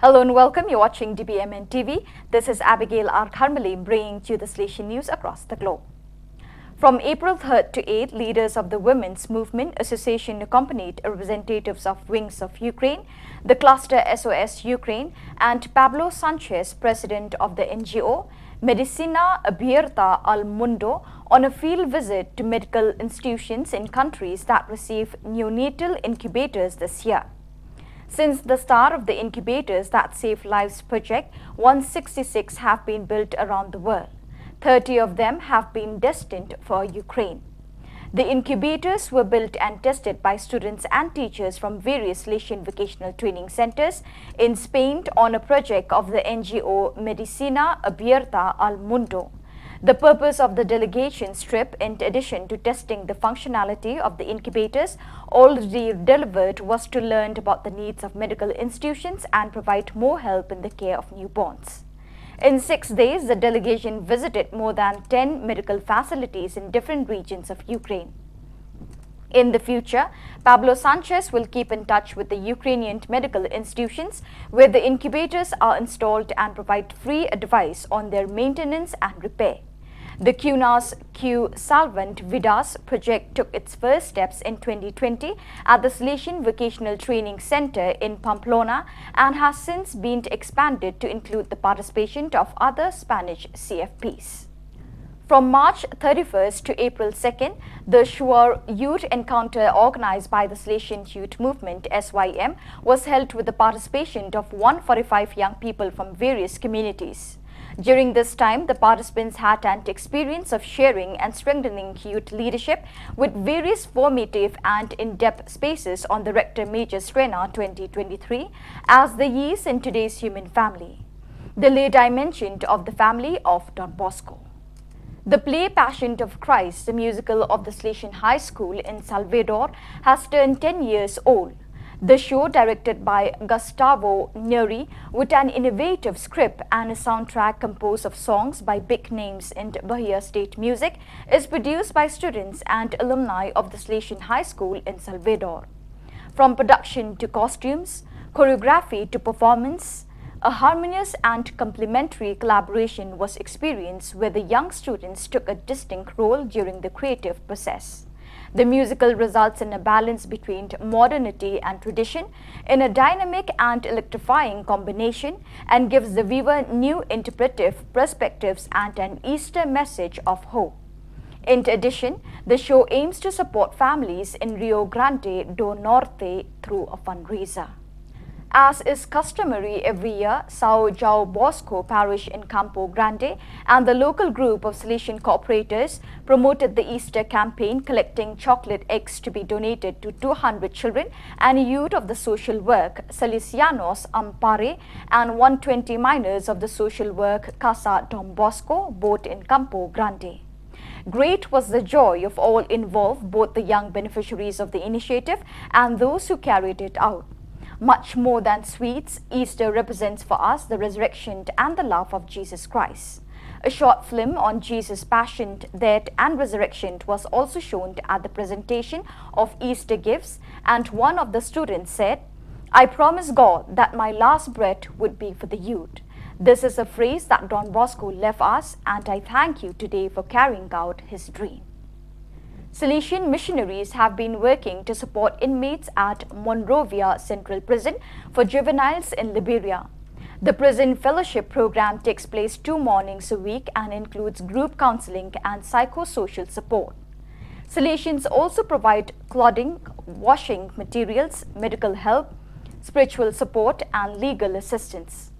Hello and welcome. You're watching DBMN TV. This is Abigail R. Carmeli bringing you the Salesian news across the globe. From April 3rd to 8th, leaders of the Women's Movement Association accompanied representatives of Wings of Ukraine, the cluster SOS Ukraine, and Pablo Sanchez, president of the NGO Medicina Abierta al Mundo, on a field visit to medical institutions in countries that receive neonatal incubators this year. Since the start of the Incubators That Save Lives project, 166 have been built around the world. 30 of them have been destined for Ukraine. The incubators were built and tested by students and teachers from various Salesian vocational training centers in Spain on a project of the NGO Medicina Abierta al Mundo. The purpose of the delegation's trip, in addition to testing the functionality of the incubators already delivered, was to learn about the needs of medical institutions and provide more help in the care of newborns. In 6 days, the delegation visited more than 10 medical facilities in different regions of Ukraine. In the future, Pablo Sanchez will keep in touch with the Ukrainian medical institutions where the incubators are installed and provide free advice on their maintenance and repair. The QNAS Q Salvant Vidas project took its first steps in 2020 at the Salesian Vocational Training Center in Pamplona and has since been expanded to include the participation of other Spanish CFPs. From March 31st to April 2nd, the Shuar Youth Encounter organized by the Salesian Youth Movement SYM was held with the participation of 145 young people from various communities. During this time, the participants had an experience of sharing and strengthening youth leadership with various formative and in-depth spaces on the Rector Major Strena 2023 as the years in today's human family. The lay dimension of the family of Don Bosco. The play Passion of Christ, the musical of the Salesian High School in Salvador, has turned 10 years old. The show, directed by Gustavo Neri, with an innovative script and a soundtrack composed of songs by big names in Bahia State music, is produced by students and alumni of the Salesian High School in Salvador. From production to costumes, choreography to performance, a harmonious and complementary collaboration was experienced where the young students took a distinct role during the creative process. The musical results in a balance between modernity and tradition in a dynamic and electrifying combination and gives the viewer new interpretive perspectives and an Easter message of hope. In addition, the show aims to support families in Rio Grande do Norte through a fundraiser. As is customary every year, Sao João Bosco Parish in Campo Grande and the local group of Salesian cooperators promoted the Easter campaign, collecting chocolate eggs to be donated to 200 children and youth of the social work Salesianos Ampare and 120 minors of the social work Casa Don Bosco, both in Campo Grande. Great was the joy of all involved, both the young beneficiaries of the initiative and those who carried it out. Much more than sweets, Easter represents for us the resurrection and the love of Jesus Christ. A short film on Jesus' passion, death and resurrection was also shown at the presentation of Easter gifts, and one of the students said, "I promise God that my last breath would be for the youth." This is a phrase that Don Bosco left us, and I thank you today for carrying out his dream. Salesian missionaries have been working to support inmates at Monrovia Central Prison for juveniles in Liberia. The prison fellowship program takes place 2 mornings a week and includes group counseling and psychosocial support. Salesians also provide clothing, washing materials, medical help, spiritual support, and legal assistance.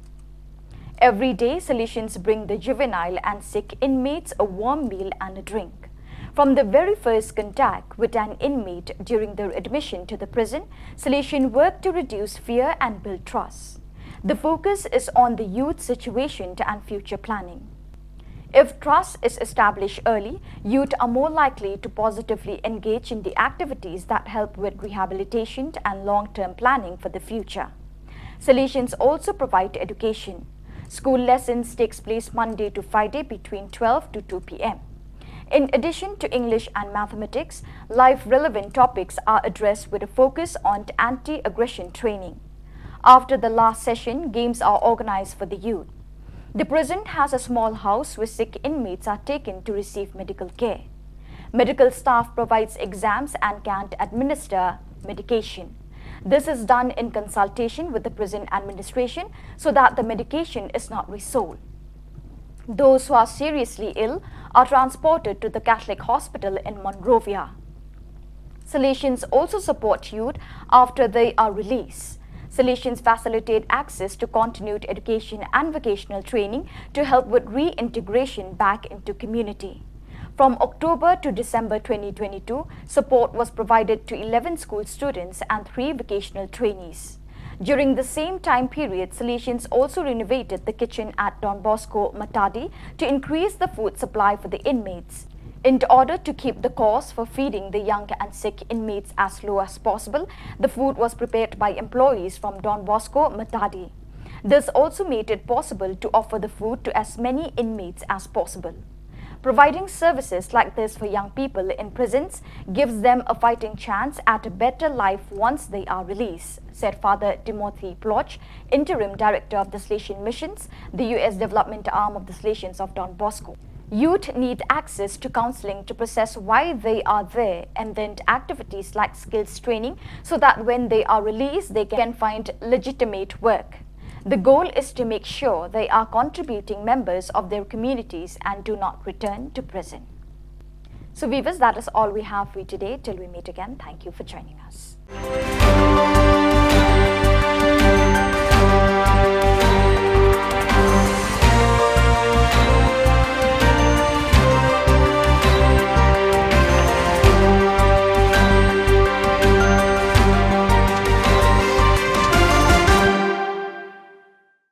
Every day, Salesians bring the juvenile and sick inmates a warm meal and a drink. From the very first contact with an inmate during their admission to the prison, Salesian work to reduce fear and build trust. The focus is on the youth situation and future planning. If trust is established early, youth are more likely to positively engage in the activities that help with rehabilitation and long-term planning for the future. Salesians also provide education. School lessons takes place Monday to Friday between 12 to 2 p.m. In addition to English and mathematics, life-relevant topics are addressed with a focus on anti-aggression training. After the last session, games are organized for the youth. The prison has a small house where sick inmates are taken to receive medical care. Medical staff provides exams and can administer medication. This is done in consultation with the prison administration so that the medication is not resold. Those who are seriously ill are transported to the Catholic Hospital in Monrovia. Salesians also support youth after they are released. Salesians facilitate access to continued education and vocational training to help with reintegration back into community. From October to December 2022, support was provided to 11 school students and 3 vocational trainees. During the same time period, Salesians also renovated the kitchen at Don Bosco Matadi to increase the food supply for the inmates. In order to keep the cost for feeding the young and sick inmates as low as possible, the food was prepared by employees from Don Bosco Matadi. This also made it possible to offer the food to as many inmates as possible. Providing services like this for young people in prisons gives them a fighting chance at a better life once they are released, said Father Timothy Ploch, Interim Director of the Salesian Missions, the U.S. development arm of the Salesians of Don Bosco. Youth need access to counseling to process why they are there, and then activities like skills training so that when they are released they can find legitimate work. The goal is to make sure they are contributing members of their communities and do not return to prison. So viewers, that is all we have for you today. Till we meet again, thank you for joining us.